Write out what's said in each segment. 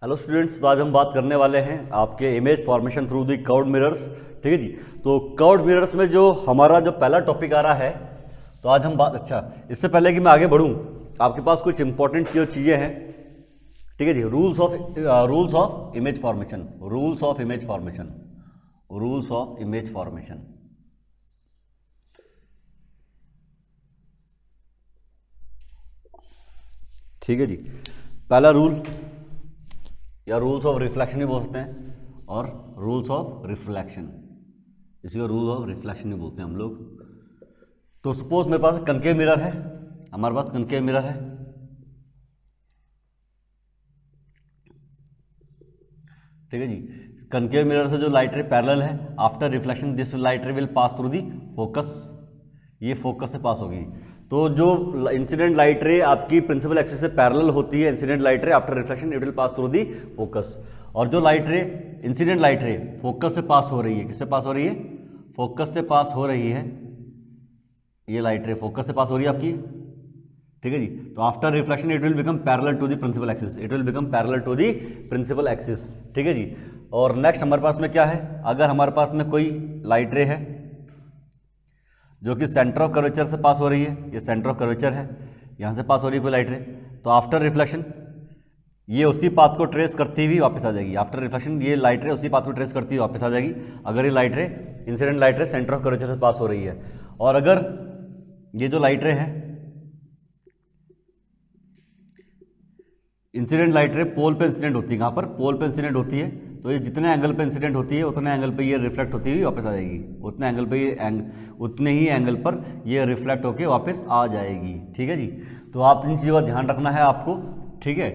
Hello students, तो आज हम बात करने वाले हैं आपके image formation through the curved mirrors. ठीक है जी। तो कर्व्ड मिरर्स में जो हमारा जो पहला टॉपिक आ रहा है, तो आज हम बात इससे पहले कि मैं आगे बढ़ूं, आपके पास कुछ इंपॉर्टेंट जो चीज़ें हैं। ठीक है जी। Rules of image formation, rules of image formation, rules of image formation. ठीक है जी। पहला रूल या रूल्स ऑफ रिफ्लेक्शन भी बोल सकते हैं, और रूल्स ऑफ रिफ्लेक्शन, इसी को रूल ऑफ रिफ्लेक्शन भी बोलते हैं हम लोग। तो सपोज मेरे पास कनकेव मिरर है, हमारे पास कनकेव मिरर है। ठीक है जी। कनकेव मिरर से जो लाइट रे पैरेलल है, आफ्टर रिफ्लेक्शन दिस लाइट रे will pass through the focus, ये फोकस से पास होगी। तो जो इंसिडेंट लाइट रे आपकी प्रिंसिपल एक्सिस से पैरेलल होती है, इंसिडेंट लाइट रे after reflection it will pass through the focus. और जो लाइट रे, इंसिडेंट लाइट रे फोकस से पास हो रही है, किससे पास हो रही है? फोकस से पास हो रही है। ये लाइट रे फोकस से पास हो रही है आपकी। ठीक है जी। तो after reflection it will become parallel to the principal axis, it will become parallel to the principal axis. ठीक है जी। और नेक्स्ट हमारे पास में क्या है, अगर हमारे पास में कोई लाइट रे है जो कि सेंटर ऑफ कर्वेचर से पास हो रही है, ये सेंटर ऑफ कर्वेचर है, यहाँ से पास हो रही है कोई लाइट रे, तो आफ्टर रिफ्लेक्शन ये उसी पाथ को ट्रेस करती हुई वापस आ जाएगी। आफ्टर रिफ्लेक्शन ये लाइट रे उसी पाथ को ट्रेस करती हुई वापस आ जाएगी, अगर ये लाइट रे, इंसिडेंट लाइट रे सेंटर ऑफ कर्वेचर से पास हो रही है। और अगर ये जो लाइट रे है, इंसिडेंट लाइट रे पोल पे इंसिडेंट होती है, कहाँ पर? पोल पे इंसिडेंट होती है। तो ये जितने एंगल पे इंसिडेंट होती है उतने एंगल पे ये रिफ्लेक्ट होती हुई वापस आ जाएगी, उतने एंगल पे ये उतने ही एंगल पर ये रिफ्लेक्ट होके वापस आ जाएगी। ठीक है जी। तो आप इन चीज़ों का ध्यान रखना है आपको। ठीक है।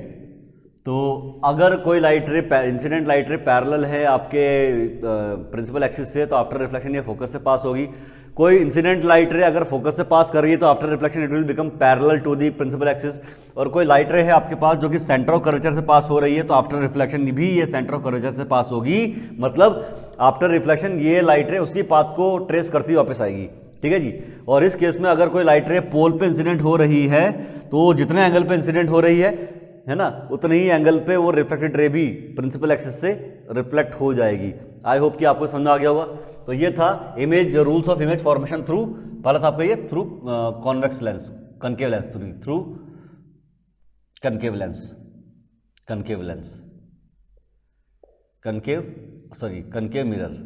तो अगर कोई लाइट रे, इंसिडेंट लाइट रे पैरेलल है आपके प्रिंसिपल एक्सिस से, तो आफ्टर रिफ्लेक्शन ये फोकस से पास होगी। कोई इंसिडेंट लाइट रे अगर फोकस से पास कर रही है, तो after reflection it will become parallel to the principal axis. और कोई लाइट रे है आपके पास जो कि सेंटर ऑफ कर्वेचर से पास हो रही है, तो आफ्टर रिफ्लेक्शन भी ये सेंटर ऑफ कर्वेचर से पास होगी। मतलब आफ्टर रिफ्लेक्शन ये लाइट रे उसी पाथ को ट्रेस करती वापस आएगी। ठीक है जी। और इस केस में अगर कोई लाइट रे पोल पे इंसिडेंट हो रही है, तो जितने एंगल पे इंसिडेंट हो रही है ना, उतने ही एंगल पे वो रिफ्लेक्टेड रे भी प्रिंसिपल एक्सिस से रिफ्लेक्ट हो जाएगी। आई होप कि आपको समझ आ गया होगा। तो ये था image, rules of image formation through, पहला था आपका ये through convex lens, concave lens, through concave lens, concave lens, concave mirror,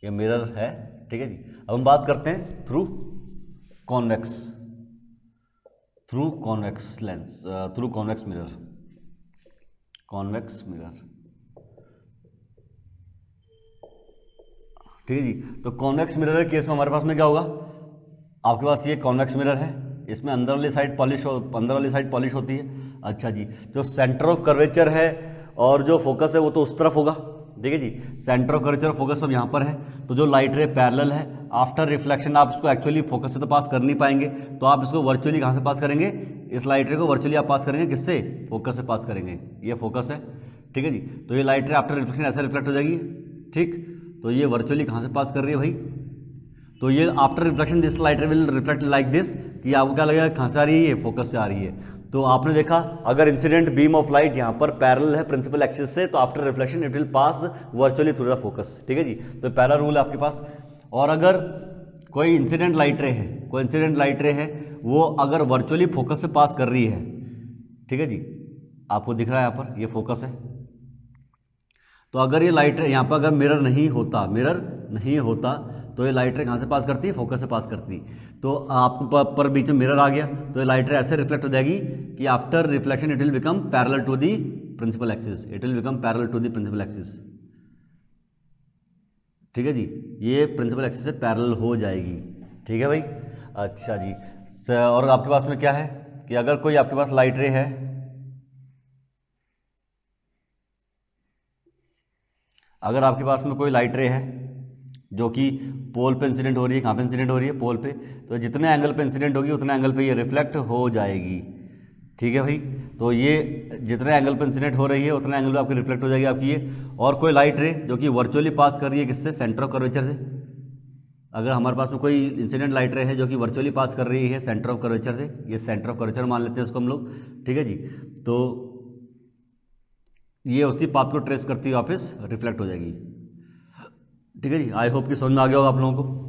ये मिरर है। ठीक है जी। अब हम बात करते हैं through convex, through convex lens, through convex mirror, convex mirror. ठीक है जी। तो कॉन्वेक्स मिरर के केस में हमारे पास में क्या होगा, आपके पास ये कॉन्वेक्स मिरर है, इसमें अंदर वाली साइड पॉलिश होती है। अच्छा जी। जो सेंटर ऑफ कर्वेचर है और जो फोकस है वो तो उस तरफ होगा। ठीक है जी। सेंटर ऑफ कर्वेचर फोकस सब यहाँ पर है। तो जो लाइट रे पैरेलल है, आफ्टर रिफ्लेक्शन आप इसको एक्चुअली फोकस से तो पास कर नहीं पाएंगे, तो आप इसको वर्चुअली कहाँ से पास करेंगे? इस लाइट रे को वर्चुअली आप पास करेंगे, किससे? फोकस से पास करेंगे। ये फोकस है। ठीक है जी। तो ये लाइट रे आफ्टर रिफ्लेक्शन ऐसे रिफ्लेक्ट हो जाएगी। ठीक। तो ये वर्चुअली कहाँ से पास कर रही है भाई? तो ये आफ्टर रिफ्लेक्शन दिस लाइट रे विल रिफ्लेक्ट लाइक दिस, कि आपको क्या लगेगा कहाँ से आ रही है? ये फोकस से आ रही है। तो आपने देखा, अगर इंसिडेंट बीम ऑफ लाइट यहाँ पर पैरेलल है प्रिंसिपल एक्सिस से, तो after reflection it will pass virtually through the focus. ठीक है जी। तो पहला रूल है आपके पास। और अगर कोई इंसिडेंट लाइट रे है, कोई इंसिडेंट लाइट रे है, वो अगर वर्चुअली फोकस से पास कर रही है, ठीक है जी, आपको दिख रहा है यहाँ पर ये फोकस है। तो अगर ये लाइट रे यहाँ पर अगर मिरर नहीं होता, तो ये लाइट रे कहाँ से पास करती है? फोकस से पास करती। तो आपको पर बीच में मिरर आ गया, तो ये लाइट रे ऐसे रिफ्लेक्ट हो जाएगी कि after reflection it will become parallel to the principal axis, it will become parallel to the principal axis. ठीक है जी। ये प्रिंसिपल एक्सिस से पैरेलल हो जाएगी। ठीक है भाई। अच्छा जी। और आपके पास में क्या है कि अगर कोई आपके पास लाइट रे है, अगर आपके पास में कोई लाइट रे है जो कि पोल पे इंसिडेंट हो रही है, कहाँ पे इंसिडेंट हो रही है? पोल पे। तो जितने एंगल पे इंसिडेंट होगी उतने एंगल पे ये रिफ्लेक्ट हो जाएगी। ठीक है भाई। तो ये जितने एंगल पे इंसिडेंट हो रही है उतने एंगल पे आपकी रिफ्लेक्ट हो जाएगी आपकी ये। और कोई लाइट रे जो कि वर्चुअली पास कर रही है, किससे? सेंटर ऑफ कर्वेचर से। अगर हमारे पास में कोई इंसिडेंट लाइट रे है जो कि वर्चुअली पास कर रही है सेंटर ऑफ कर्वेचर से, ये सेंटर ऑफ कर्वेचर मान लेते हैं उसको हम लोग। ठीक है जी। तो ये उसी पाथ को ट्रेस करती हुई वापस रिफ्लेक्ट हो जाएगी। ठीक है जी, आई होप कि समझ में आ गया होगा आप लोगों को।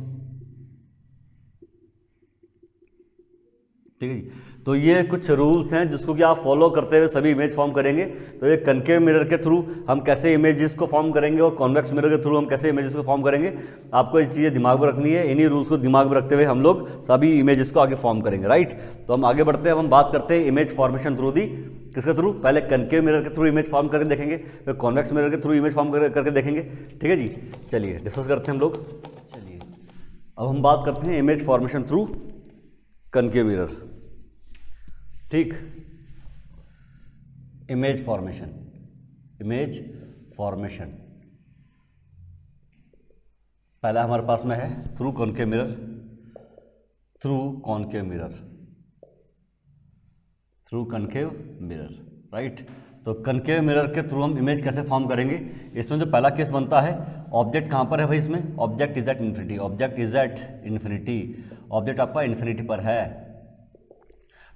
ठीक है जी, तो ये कुछ रूल्स हैं जिसको कि आप फॉलो करते हुए सभी इमेज फॉर्म करेंगे। तो ये कनकेव मिरर के थ्रू हम कैसे इमेजेस को फॉर्म करेंगे और कॉन्वेक्स मिरर के थ्रू हम कैसे इमेजेस को फॉर्म करेंगे, आपको ये चीज़ें दिमाग में रखनी है। इन्हीं रूल्स को दिमाग में रखते हुए हम लोग सभी इमेजेस को आगे फॉर्म करेंगे, राइट। तो हम आगे बढ़ते हैं, अब हम बात करते हैं इमेज फॉर्मेशन थ्रू दी किसके थ्रू, पहले कनकेव मिरर के थ्रू इमेज फॉर्म करके देखेंगे, फिर कॉन्वेक्स मिरर के थ्रू इमेज फॉर्म करके देखेंगे। ठीक है जी, चलिए डिस्कस करते हैं हम लोग। चलिए अब हम बात करते हैं image formation through concave mirror. ठीक, इमेज फॉर्मेशन, इमेज फॉर्मेशन पहला हमारे पास में है through concave mirror, through concave mirror, through concave mirror, right. तो कनकेव मिरर के थ्रू हम इमेज कैसे फॉर्म करेंगे, इसमें जो पहला केस बनता है, ऑब्जेक्ट कहाँ पर है भाई, इसमें object is at infinity, object is at infinity, object आपका इन्फिनिटी पर है।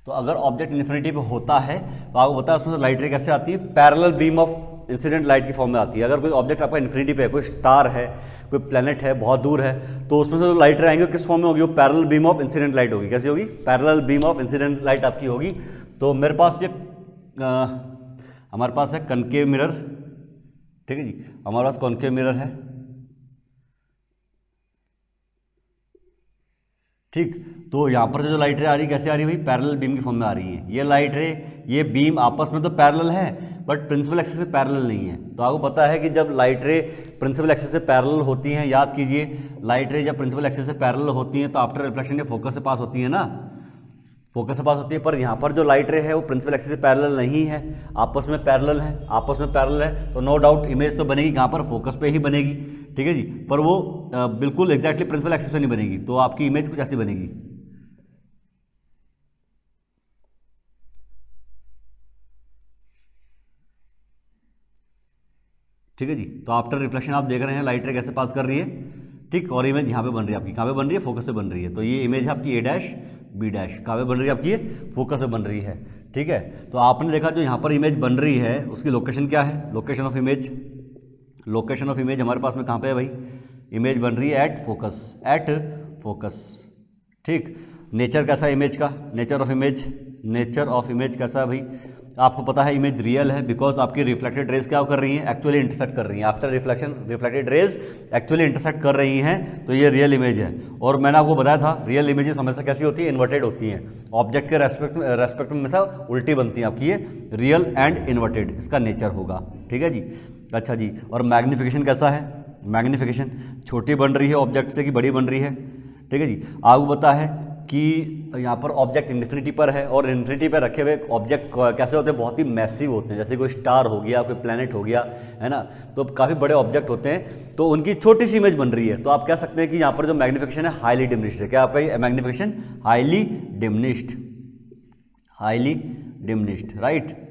तो अगर ऑब्जेक्ट इन्फिनिटी पे होता है तो आपको पता है उसमें से लाइट रे कैसे आती है, parallel beam of incident light की फॉर्म में आती है। अगर कोई ऑब्जेक्ट आपका इन्फिनिटी पे है, कोई स्टार है, कोई प्लेनेट है, बहुत दूर है, तो उसमें से जो लाइट रे आएंगे किस फॉर्म में होगी, वो parallel beam of incident light होगी। कैसी होगी, parallel beam of incident light आपकी होगी। तो मेरे पास ये हमारे पास है कनकेव मिरर, ठीक है जी, हमारे पास कॉनकेव मिरर है। ठीक, तो यहाँ पर जो लाइट रे आ रही है कैसे आ रही है भाई, पैरेलल बीम की फॉर्म में आ रही है। ये लाइट रे, ये बीम आपस में तो पैरेलल है बट प्रिंसिपल एक्सिस से पैरेलल नहीं है। तो आपको पता है कि जब लाइट रे प्रिंसिपल एक्सिस से पैरेलल होती हैं, याद कीजिए लाइट रे जब प्रिंसिपल एक्सिस से पैरेलल होती हैं तो आफ्टर रिफ्लेक्शन ये फोकस से पास होती है ना, फोकस से पास होती है। पर यहाँ पर जो लाइट रे है वो प्रिंसिपल एक्सिस से पैरेलल नहीं है, आपस में पैरेलल है, आपस में पैरेलल है। तो नो डाउट इमेज तो बनेगी कहाँ पर, फोकस पे ही बनेगी। ठीक है जी, पर वो बिल्कुल एग्जैक्टली प्रिंसिपल एक्सिस पे नहीं बनेगी। तो आपकी इमेज कुछ ऐसी बनेगी। ठीक है जी, तो आफ्टर रिफ्लेक्शन आप देख रहे हैं लाइट रे कैसे पास कर रही है। ठीक, और इमेज यहाँ पे बन रही है आपकी, कहाँ पे बन रही है, फोकस से बन रही है। तो ये इमेज है आपकी ए डैश बी डैश, कहाँ पे बन रही है आपकी, ये फोकस से बन रही है। ठीक है, तो आपने देखा जो यहाँ पर इमेज बन रही है उसकी लोकेशन क्या है, location of image, location of image हमारे पास में कहाँ पे है भाई, इमेज बन रही है एट फोकस, एट फोकस। ठीक, नेचर कैसा है इमेज का, nature of image, nature of image कैसा है भाई, आपको पता है इमेज रियल है बिकॉज आपकी रिफ्लेक्टेड रेज क्या कर रही हैं, एक्चुअली इंटरसेक्ट कर रही हैं। After reflection reflected raise actually intersect कर रही हैं, तो ये रियल इमेज है। और मैंने आपको बताया था रियल इमेजेस हमेशा कैसी होती है, इन्वर्टेड होती हैं, ऑब्जेक्ट के रेस्पेक्ट में हमेशा उल्टी बनती हैं आपकी, ये रियल एंड इन्वर्टेड इसका नेचर होगा। ठीक है जी, अच्छा जी, और मैग्नीफिकेशन कैसा है, मैग्नीफिकेशन छोटी बन रही है ऑब्जेक्ट से कि बड़ी बन रही है। ठीक है जी, आपको पता है कि यहाँ पर ऑब्जेक्ट इन्फिनिटी पर है और इन्फिनिटी पर रखे हुए ऑब्जेक्ट कैसे होते हैं, बहुत ही मैसिव होते हैं। जैसे कोई स्टार हो गया, कोई प्लैनेट हो गया, है ना, तो काफ़ी बड़े ऑब्जेक्ट होते हैं, तो उनकी छोटी सी इमेज बन रही है। तो आप कह सकते हैं कि यहाँ पर जो मैग्नीफिकेशन है हाईली डिमिनिश्ड है। क्या आपका magnification highly diminished, highly diminished, right.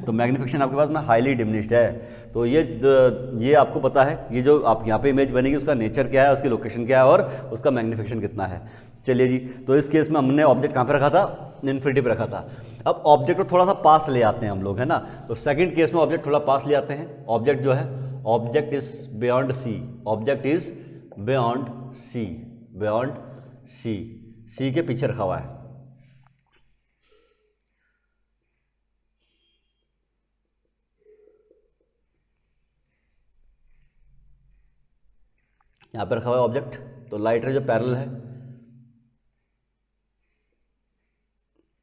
तो मैग्नीफिकेशन आपके पास में हाईली डिमिनिश्ड है। तो ये आपको पता है, ये जो आप यहाँ पे इमेज बनेगी उसका नेचर क्या है, उसकी लोकेशन क्या है और उसका मैग्नीफिकेशन कितना है। चलिए जी, तो इस केस में हमने ऑब्जेक्ट कहाँ पे रखा था, इन्फिनिटी पे रखा था। अब ऑब्जेक्ट को थोड़ा सा पास ले आते हैं हम लोग, है ना। तो सेकंड केस में ऑब्जेक्ट थोड़ा पास ले आते हैं। ऑब्जेक्ट जो है, object is beyond C, object is beyond C, beyond C, C के पीछे रखा हुआ है। यहाँ पर रखा हुआ है ऑब्जेक्ट, तो लाइट रे जो पैरेलल है,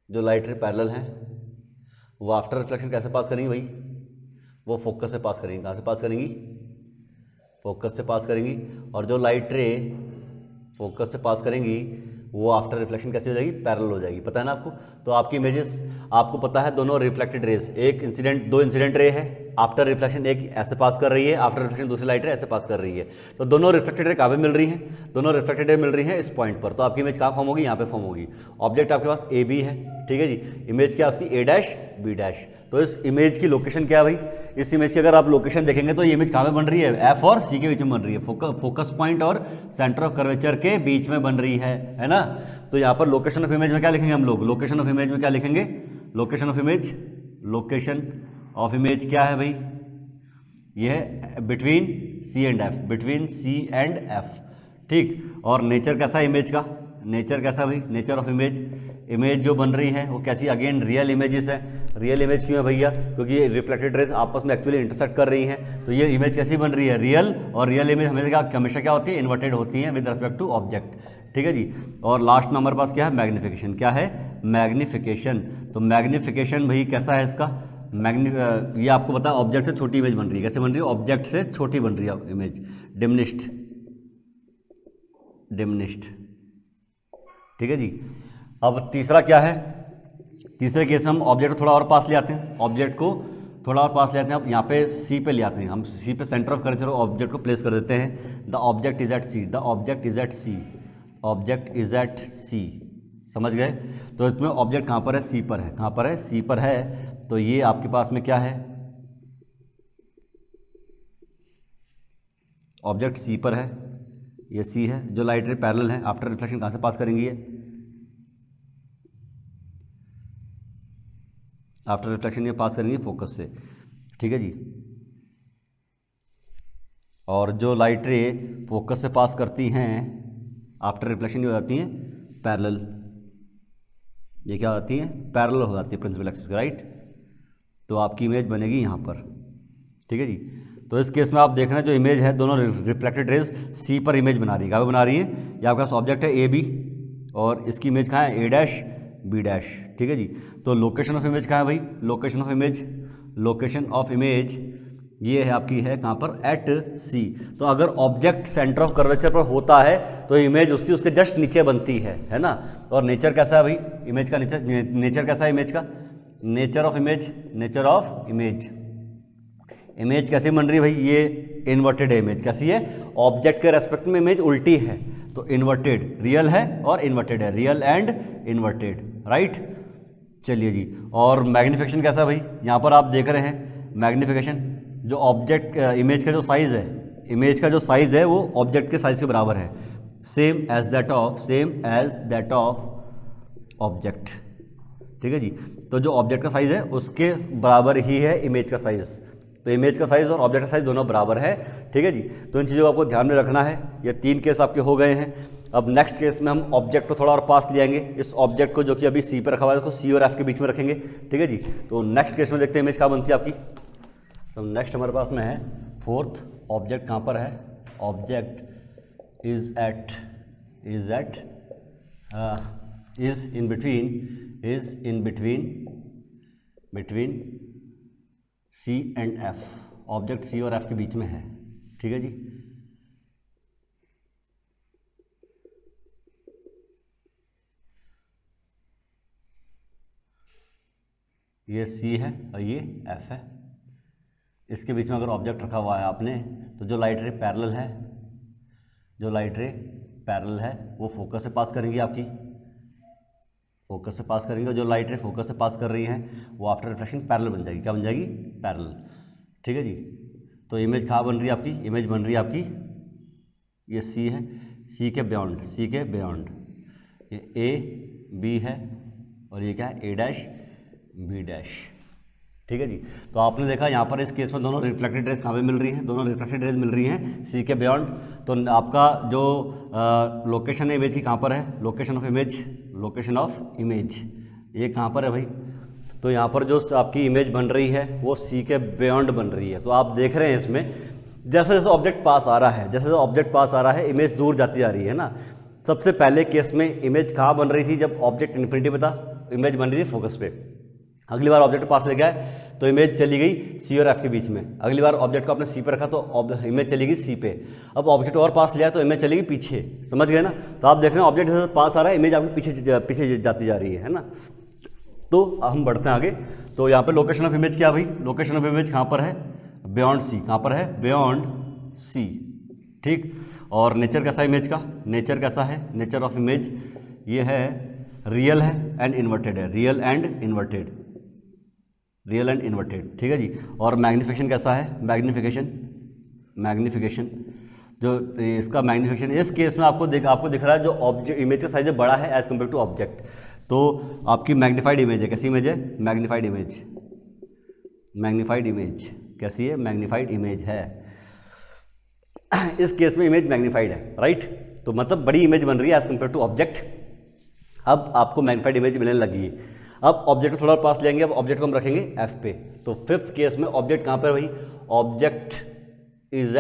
जो लाइट रे पैरेलल है वो आफ्टर रिफ्लेक्शन कैसे पास करेंगी भाई, वो फोकस से पास करेंगी। कहाँ से पास करेंगी, फोकस से पास करेंगी। और जो लाइट रे फोकस से पास करेंगी वो आफ्टर रिफ्लेक्शन कैसे हो जाएगी, पैरेलल हो जाएगी। पता है ना आपको। तो आपकी इमेजेस आपको पता है दोनों रिफ्लेक्टेड रेज, एक इंसिडेंट, दो इंसिडेंट रे है, आफ्टर रिफ्लेक्शन एक ऐसे पास कर रही है, आफ्टर रिफ्लेक्शन दूसरी लाइट रे ऐसे पास कर रही है। तो दोनों रिफ्लेक्टेड रे कहाँ पे मिल रही हैं, दोनों रिफ्लेक्टेड रे मिल रही हैं इस पॉइंट पर। तो आपकी इमेज कहाँ फॉर्म होगी, यहाँ पे फॉर्म होगी। ऑब्जेक्ट आपके पास ए बी है, ठीक है जी, इमेज क्या उसकी ए डैश बी डैश। तो इस इमेज की लोकेशन क्या है भाई, इस इमेज की अगर आप लोकेशन देखेंगे तो ये इमेज कहाँ पे बन रही है, एफ और सी के बीच में बन रही है, फोकस पॉइंट और सेंटर ऑफ कर्वेचर के बीच में बन रही है ना। तो यहाँ पर लोकेशन ऑफ इमेज में क्या लिखेंगे हम लोग, लोकेशन ऑफ इमेज में क्या लिखेंगे, location of image location of image क्या है भाई, ये है between C and F, between C and F, ठीक। और नेचर कैसा है इमेज का, नेचर कैसा भाई, नेचर ऑफ इमेज, इमेज जो बन रही है वो कैसी, अगेन रियल इमेजेस है। रियल इमेज क्यों है भैया, क्योंकि ये रिफ्लेक्टेड रेज आपस में एक्चुअली इंटरसेक्ट कर रही हैं, तो ये इमेज कैसी बन रही है, रियल। और रियल इमेज हमेशा क्या होती है, इन्वर्टेड होती है विद रिस्पेक्ट टू ऑब्जेक्ट, ठीक है जी। और लास्ट में हमारे पास क्या है, मैग्निफिकेशन, क्या है, मैग्निफिकेशन। तो मैग्निफिकेशन भाई कैसा है इसका, ये आपको पता है ऑब्जेक्ट से छोटी इमेज बन रही है, कैसे बन रही है, ऑब्जेक्ट से छोटी बन रही है इमेज, डिमिनिश्ड, डिमिनिश्ड, ठीक है जी। अब तीसरा क्या है, तीसरे केस में हम ऑब्जेक्ट को थोड़ा और पास ले आते हैं, ऑब्जेक्ट को थोड़ा और पास ले आते हैं। अब यहाँ पे सी पे ले आते हैं, हम सी पे सेंटर ऑफ कर्वेचर ऑब्जेक्ट को प्लेस कर देते हैं। The object is at C, the object is at C, object is at C, समझ गए। तो इसमें ऑब्जेक्ट कहाँ पर है, सी पर है, कहाँ पर है, सी पर है। तो ये आपके पास में क्या है, ऑब्जेक्ट सी पर है, ये सी है, जो लाइट रे पैरेलल है, आफ्टर रिफ्लेक्शन कहाँ से पास करेंगी, ये आफ्टर रिफ्लेक्शन ये पास करेंगे फोकस से, ठीक है जी। और जो लाइट रे फोकस से पास करती हैं आफ्टर रिफ्लेक्शन ये हो जाती हैं पैरेलल, ये क्या होती हैं, पैरेलल हो जाती है प्रिंसिपल एक्सिस, राइट। तो आपकी इमेज बनेगी यहाँ पर, ठीक है जी। तो इस केस में आप देख रहे हैं जो इमेज है, दोनों रिफ्लेक्टेड रेज सी पर इमेज बना रही है, कहाँ बना रही है, ये आपके पास ऑब्जेक्ट है ए बी, और इसकी इमेज कहाँ है, ए डैश बी डैश, ठीक है जी। तो लोकेशन ऑफ इमेज कहाँ है भाई, location of image, location of image ये है आपकी है कहाँ पर, एट सी। तो अगर ऑब्जेक्ट सेंटर ऑफ कर्वेचर पर होता है तो इमेज उसकी उसके जस्ट नीचे बनती है ना। और नेचर कैसा है भाई इमेज का, नेचर कैसा है इमेज का, nature of image, nature of image, image कैसे बन रही है भाई, ये इन्वर्टेड है इमेज, कैसी है, ऑब्जेक्ट के रेस्पेक्ट में इमेज उल्टी है, तो इन्वर्टेड, रियल है और इन्वर्टेड है, रियल एंड इन्वर्टेड, राइट। चलिए जी, और मैग्निफिकेशन कैसा भाई, यहाँ पर आप देख रहे हैं मैग्निफिकेशन, जो ऑब्जेक्ट इमेज का जो साइज़ है, इमेज का जो साइज़ है वो ऑब्जेक्ट के साइज़ के बराबर है, same as that of, same as that of object, ठीक है जी। तो जो ऑब्जेक्ट का साइज़ है उसके बराबर ही है इमेज का साइज़, तो इमेज का साइज़ और ऑब्जेक्ट का साइज़ दोनों बराबर है, ठीक है जी। तो इन चीज़ों को आपको ध्यान में रखना है। ये 3 केस आपके हो गए हैं। अब नेक्स्ट केस में हम ऑब्जेक्ट को थोड़ा और पास ले आएंगे, इस ऑब्जेक्ट को जो कि अभी सी पर रखा हुआ है उसको सी और एफ के बीच में रखेंगे, ठीक है जी। तो नेक्स्ट केस में देखते हैं इमेज कहाँ बनती है आपकी। तो नेक्स्ट हमारे पास में है 4th, ऑब्जेक्ट कहाँ पर है, object is at is in between C and F, object C और एफ के बीच में है, ठीक है जी। ये सी है और ये एफ है, इसके बीच में अगर ऑब्जेक्ट रखा हुआ है आपने, तो जो लाइट रे पैरेलल है, जो लाइट रे पैरेलल है वो फोकस से पास करेंगी आपकी, फोकस से पास करेंगे, और जो लाइट रे फोकस से पास कर रही हैं वो आफ्टर रिफ्लेक्शन पैरेलल बन जाएगी, क्या बन जाएगी, पैरेलल, ठीक है जी। तो इमेज कहाँ बन रही है आपकी, इमेज बन रही है आपकी, ये सी है, सी के बियॉन्ड, सी के बियॉन्ड, ये ए बी है और ये क्या है, ए डैश बी डैश, ठीक है जी। तो आपने देखा यहाँ पर इस केस में दोनों रिफ्लेक्टेड रेज कहाँ पे मिल रही हैं, दोनों रिफ्लेक्टेड रेज मिल रही हैं सी के बियॉन्ड। तो आपका जो लोकेशन है इमेज की कहाँ पर है, location of image, location of image ये कहाँ पर है भाई, तो यहाँ पर जो आपकी इमेज बन रही है वो सी के बियॉन्ड बन रही है। तो आप देख रहे हैं इसमें जैसे जैसे ऑब्जेक्ट पास आ रहा है, जैसे जैसे ऑब्जेक्ट पास आ रहा है इमेज दूर जाती जा रही है ना। सबसे पहले केस में इमेज कहाँ बन रही थी, जब ऑब्जेक्ट इन्फिनिटी पे था, इमेज बन रही थी फोकस पे। अगली बार ऑब्जेक्ट पास ले गया तो इमेज चली गई सी और एफ के बीच में, अगली बार ऑब्जेक्ट को आपने सी पे रखा तो इमेज चली गई सी पे, अब ऑब्जेक्ट और पास लिया तो इमेज चलेगी पीछे, समझ गए ना। तो आप देख रहे हैं ऑब्जेक्ट जैसे पास आ रहा है इमेज आपकी पीछे जाती जा रही है ना। तो हम बढ़ते हैं आगे। तो यहाँ पे लोकेशन ऑफ इमेज क्या भाई, लोकेशन ऑफ इमेज कहाँ पर है, बियॉन्ड सी, कहाँ पर है, बियॉन्ड सी, ठीक। और नेचर कैसा है इमेज का, नेचर कैसा है, नेचर ऑफ इमेज ये है रियल है एंड इन्वर्टेड है, real and inverted, real and inverted, ठीक है जी। और मैग्निफिकेशन कैसा है, मैग्निफिकेशन जो इसका मैग्निफिकेशन इस केस में आपको दिख रहा है जो ऑब्जेक्ट इमेज का साइज बड़ा है एज कम्पेयर टू ऑब्जेक्ट, तो आपकी मैग्नीफाइड इमेज है, कैसी इमेज है, मैग्नीफाइड इमेज, मैग्नीफाइड इमेज कैसी है, मैग्नीफाइड इमेज है। इस केस में इमेज मैग्नीफाइड है, राइट। तो मतलब बड़ी इमेज बन रही है एज कम्पेयर टू ऑब्जेक्ट। अब आपको मैग्नीफाइड इमेज मिलने लगी है। अब ऑब्जेक्ट को थोड़ा पास लेंगे, अब ऑब्जेक्ट को हम रखेंगे एफ पे। तो फिफ्थ केस में ऑब्जेक्ट कहाँ पर भाई, object is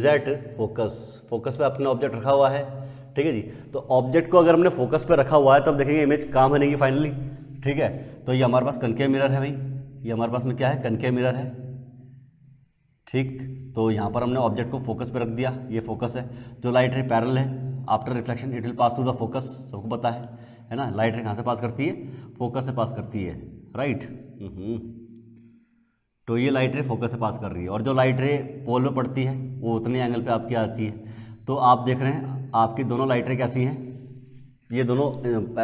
at focus. Focus पे अपना ऑब्जेक्ट रखा हुआ है, ठीक है जी। तो ऑब्जेक्ट को अगर हमने फोकस पे रखा हुआ है तब देखेंगे इमेज कहाँ बनेगी फाइनली, ठीक है। तो ये हमारे पास कनकेव मिरर है भाई, ये हमारे पास में क्या है, कनकेव मिरर है, ठीक। तो यहाँ पर हमने ऑब्जेक्ट को फोकस पे रख दिया, ये फोकस है। जो लाइट रे पैरेलल है, after reflection it will pass through the focus, सबको पता है ना। लाइट रे कहाँ से पास करती है, फोकस से पास करती है, राइट। तो ये लाइट रे फोकस से पास कर रही है, और जो लाइट रे पोल में पड़ती है वो उतने एंगल पे आपकी आती है। तो आप देख रहे हैं आपकी दोनों लाइट रे कैसी हैं, ये दोनों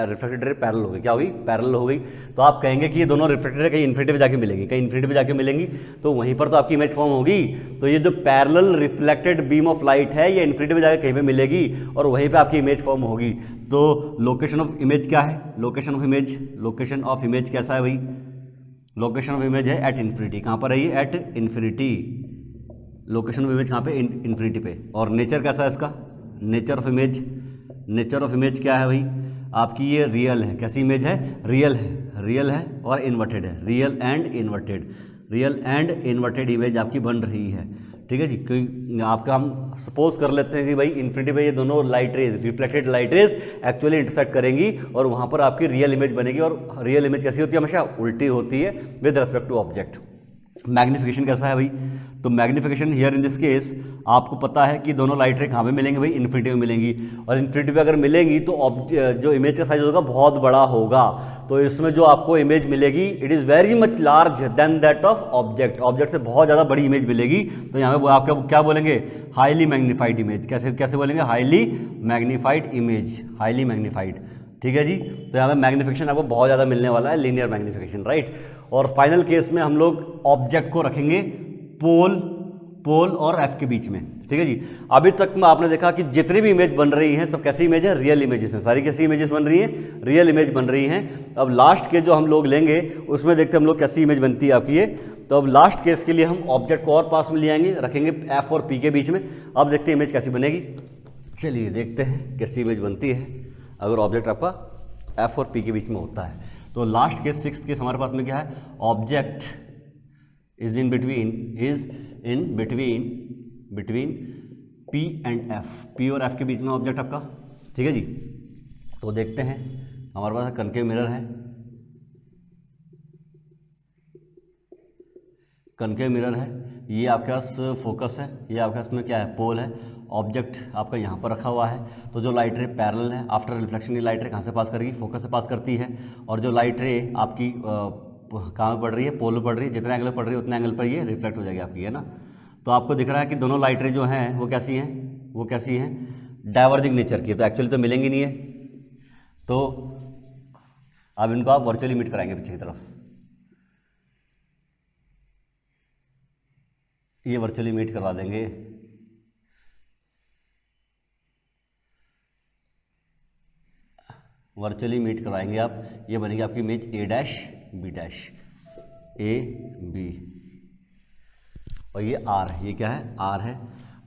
रिफ्लेक्टेड रे पैरेलल हो गई, क्या हुई, पैरेलल हो गई। तो आप कहेंगे कि ये दोनों रिफ्लेक्टेड रे कहीं इन्फिनिटी पे जाके मिलेंगी, कहीं इन्फिनिटी पे जाके मिलेंगी, तो वहीं पर तो आपकी इमेज फॉर्म होगी। तो ये जो parallel reflected beam of light है ये इन्फिनिटी पे जाके कहीं पे मिलेगी और वहीं पे आपकी इमेज फॉर्म होगी। तो लोकेशन ऑफ इमेज क्या है, लोकेशन ऑफ इमेज कैसा है भाई, लोकेशन ऑफ इमेज है एट इन्फिनिटी। कहाँ पर है ये, at infinity. Location of image कहाँ पे, इन्फिनिटी पे। और नेचर कैसा है इसका, नेचर ऑफ इमेज क्या है भाई, आपकी ये रियल है, कैसी इमेज है, रियल है और इन्वर्टेड है, रियल एंड इन्वर्टेड इमेज आपकी बन रही है, ठीक है जी। कोई आपका हम सपोज कर लेते हैं कि भाई इन्फिनिटी पे ये दोनों light rays, reflected light rays actually intersect करेंगी और वहाँ पर आपकी रियल इमेज बनेगी। और रियल इमेज कैसी होती है, हमेशा उल्टी होती है with respect to object. Magnification कैसा है भाई, तो magnification here in this case आपको पता है कि दोनों लाइट रे कहाँ पे मिलेंगे भाई, इन्फिनिटी में मिलेंगी। और इन्फिनिटी पे अगर मिलेंगी तो जो इमेज का साइज होगा बहुत बड़ा होगा। तो इसमें जो आपको इमेज मिलेगी it is very much large than that of object से बहुत ज़्यादा बड़ी इमेज मिलेगी। तो यहाँ पे आप क्या बोलेंगे, हाईली मैग्नीफाइड इमेज। कैसे बोलेंगे, हाईली मैग्नीफाइड, ठीक है जी। तो यहाँ पे मैग्नीफिकेशन आपको बहुत ज़्यादा मिलने वाला है, लीनियर मैग्नीफिकेशन, राइट। और फाइनल केस में हम लोग ऑब्जेक्ट को रखेंगे पोल और एफ के बीच में, ठीक है जी। अभी तक में आपने देखा कि जितनी भी इमेज बन रही हैं सब कैसी इमेज है, रियल इमेजेस हैं, सारी कैसी इमेजेस बन रही हैं, रियल इमेज बन रही हैं। अब लास्ट के जो हम लोग लेंगे उसमें देखते हैं हम लोग कैसी इमेज बनती है आपकी ये। तो अब लास्ट केस के लिए हम ऑब्जेक्ट को और पास में ले आएंगे, रखेंगे एफ और पी के बीच में। अब देखते हैं इमेज कैसी बनेगी, चलिए देखते हैं कैसी इमेज बनती है अगर ऑब्जेक्ट आपका एफ और पी के बीच में होता है। तो लास्ट केस, सिक्स्थ केस हमारे पास में क्या है, object is in between P and F, P और एफ के बीच में ऑब्जेक्ट आपका, ठीक है जी। तो देखते हैं हमारे पास कनकेव मिरर है, ये आपके पास फोकस है, ये आपके पास में क्या है, पोल है। ऑब्जेक्ट आपका यहाँ पर रखा हुआ है। तो जो लाइट रे पैरेलल है, आफ्टर रिफ्लेक्शन ये लाइट रे कहाँ से पास करेगी, फोकस से पास करती है। और जो लाइट रे आपकी कहाँ पड़ रही है, पोल में पड़ रही है, जितना एंगल पड़ रही है उतना एंगल पर ये रिफ्लेक्ट हो जाएगी आपकी, है ना। तो आपको दिख रहा है कि दोनों लाइट रे जो हैं वो कैसी हैं, डाइवर्जिंग नेचर की। तो एक्चुअली तो मिलेंगी नहीं है, तो अब इनको आप वर्चुअली मीट कराएंगे पीछे की तरफ, ये वर्चुअली मीट करवा देंगे। वर्चुअली मीट करवाएंगे आप, ये बनेगी आपकी इमेज ए डैश बी और ये आर है, ये क्या है, आर है।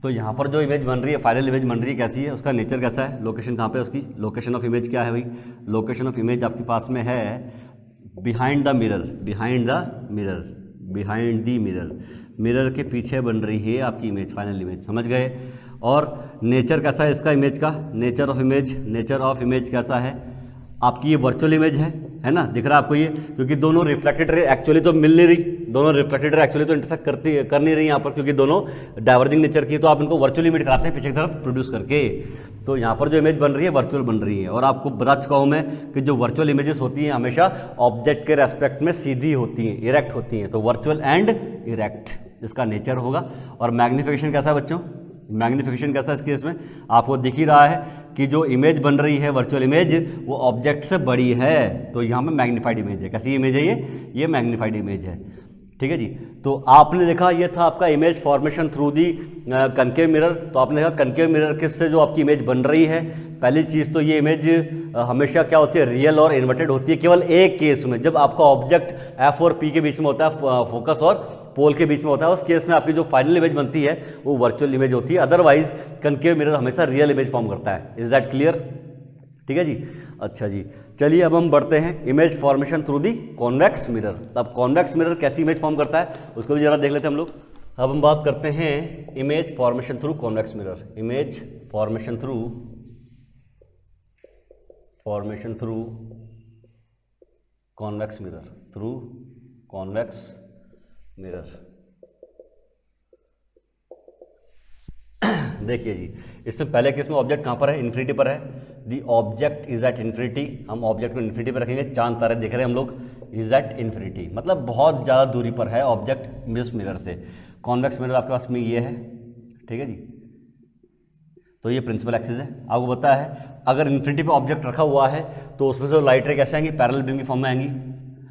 तो यहाँ पर जो इमेज बन रही है, फाइनल इमेज बन रही है, कैसी है, उसका नेचर कैसा है, लोकेशन कहाँ पे है उसकी, लोकेशन ऑफ इमेज क्या है भाई, लोकेशन ऑफ इमेज आपके पास में है बिहाइंड द मिरर, मिरर के पीछे बन रही है आपकी इमेज, फाइनल इमेज, समझ गए। और नेचर कैसा है इसका इमेज का, नेचर ऑफ इमेज कैसा है, आपकी ये वर्चुअल इमेज है ना, दिख रहा है आपको ये, क्योंकि दोनों रिफ्लेक्टेड रे एक्चुअली तो मिल नहीं रही, दोनों रिफ्लेक्टेड रे एक्चुअली तो इंटरसेक्ट कर नहीं रही यहाँ पर, क्योंकि दोनों डाइवर्जिंग नेचर की। तो आप इनको वर्चुअल इमेज कराते हैं पीछे की तरफ प्रोड्यूस करके। तो यहाँ पर जो इमेज बन रही है वर्चुअल बन रही है। और आपको बता चुका हूँ मैं कि जो वर्चुअल इमेजेस होती हैं हमेशा ऑब्जेक्ट के रेस्पेक्ट में सीधी होती हैं, इरेक्ट होती हैं। तो वर्चुअल एंड इरेक्ट इसका नेचर होगा। और मैग्नीफिकेशन कैसा है बच्चों, मैग्नीफिकेशन कैसा है इस केस में, आपको दिख ही रहा है कि जो इमेज बन रही है वर्चुअल इमेज वो ऑब्जेक्ट से बड़ी है। तो यहाँ में मैग्नीफाइड इमेज है, कैसी इमेज है ये मैग्नीफाइड इमेज है। ठीक है जी। तो आपने देखा ये था आपका image formation through the concave mirror. तो आपने देखा कनकेव मिरर किससे जो आपकी इमेज बन रही है, पहली चीज़ तो ये इमेज हमेशा क्या होती है, रियल और इन्वर्टेड होती है केवल एक केस में, जब आपका ऑब्जेक्ट एफ और पी के बीच में होता है, फोकस और पोल के बीच में होता है, उस केस में आपकी जो फाइनल इमेज बनती है वो वर्चुअल इमेज होती है। अदरवाइज कनकेव मिरर हमेशा रियल इमेज फॉर्म करता है। Is that clear? ठीक है जी। अच्छा जी, चलिए अब हम बढ़ते हैं image formation through the convex mirror. अब कॉन्वेक्स मिरर कैसी इमेज फॉर्म करता है उसको भी जरा देख लेते हैं हम लोग। अब हम बात करते हैं image formation through convex mirror. Image formation through convex mirror, through convex mirror. देखिए जी, इससे पहले केस में ऑब्जेक्ट कहाँ पर है, इन्फिनिटी पर है। The object is at infinity, हम ऑब्जेक्ट को इन्फिनिटी पर रखेंगे। चांद तारे देख रहे हैं हम लोग, इज एट इन्फिनिटी मतलब बहुत ज़्यादा दूरी पर है ऑब्जेक्ट इस मिरर से। कॉन्वेक्स मिरर आपके पास में ये है, ठीक है जी। तो ये प्रिंसिपल एक्सिस है। आपको पता है अगर इन्फिनिटी पे ऑब्जेक्ट रखा हुआ है तो उसमें से लाइट रे कैसे आएंगी, पैरेलल बीम की फॉर्म में आएंगी,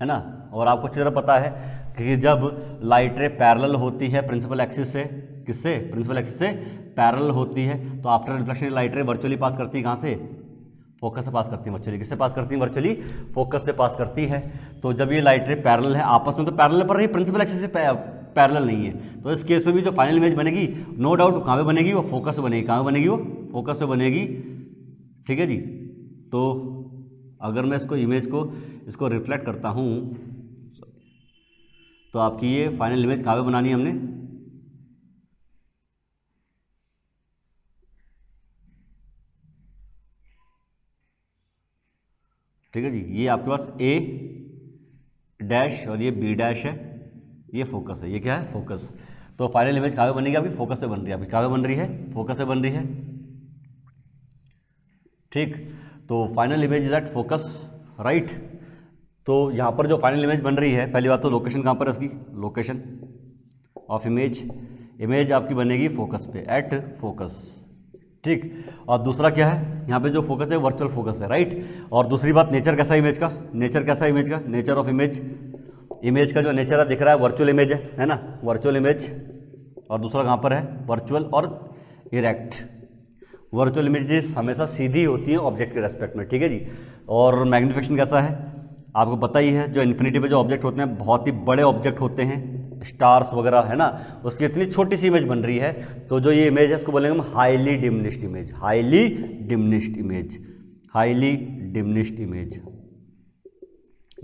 है ना। और आपको अच्छी तरह पता है कि जब लाइट रे पैरेलल होती है प्रिंसिपल एक्सिस से, किससे, प्रिंसिपल एक्सिस से पैरेलल होती है, तो after reflection light ray virtually pass करती है कहाँ से, फोकस से पास करती है वर्चुअली। किससे पास करती है, वर्चुअली फोकस से पास करती है। तो जब ये लाइट रे पैरेलल है आपस में, तो पैरेलल पर रही, प्रिंसिपल एक्सिस से पैरेलल नहीं है, तो इस केस में भी जो फाइनल इमेज बनेगी नो डाउट कहाँ पे बनेगी, वो फोकस से बनेगी। कहाँ पे बनेगी, वो फोकस से बनेगी, ठीक है जी। तो अगर मैं इसको इमेज को इसको रिफ्लेक्ट करता हूँ तो आपकी ये फाइनल इमेज कहाँ पे बनानी है हमने, ठीक है जी। ये आपके पास ए डैश और ये बी डैश है, ये फोकस है, ये क्या है, फोकस। तो फाइनल इमेज कहाँ पे बनेगी, अभी फोकस से बन रही है, अभी कहाँ पे बन रही है, फोकस से बन रही है, ठीक। तो final image is at focus, right. तो यहाँ पर जो फाइनल इमेज बन रही है, पहली बात तो लोकेशन कहाँ पर है इसकी, लोकेशन ऑफ इमेज, इमेज आपकी बनेगी फोकस पे, एट फोकस, ठीक। और दूसरा क्या है, यहाँ पे जो फोकस है वर्चुअल फोकस है, राइट। और दूसरी बात नेचर कैसा इमेज का, नेचर कैसा इमेज का, नेचर ऑफ इमेज, इमेज का जो नेचर है दिख रहा है वर्चुअल इमेज है ना, वर्चुअल इमेज। और दूसरा कहाँ पर है, वर्चुअल और इरेक्ट। वर्चुअल इमेजेस हमेशा सीधी होती हैं ऑब्जेक्ट के रेस्पेक्ट में, ठीक है जी। और मैग्निफिकेशन कैसा है आपको पता ही है, जो इन्फिनिटी पे जो ऑब्जेक्ट होते हैं बहुत ही बड़े ऑब्जेक्ट होते हैं, स्टार्स वगैरह, है ना, उसकी इतनी छोटी सी इमेज बन रही है, तो जो ये इमेज है इसको बोलेंगे हम highly diminished image, highly diminished image, highly diminished image,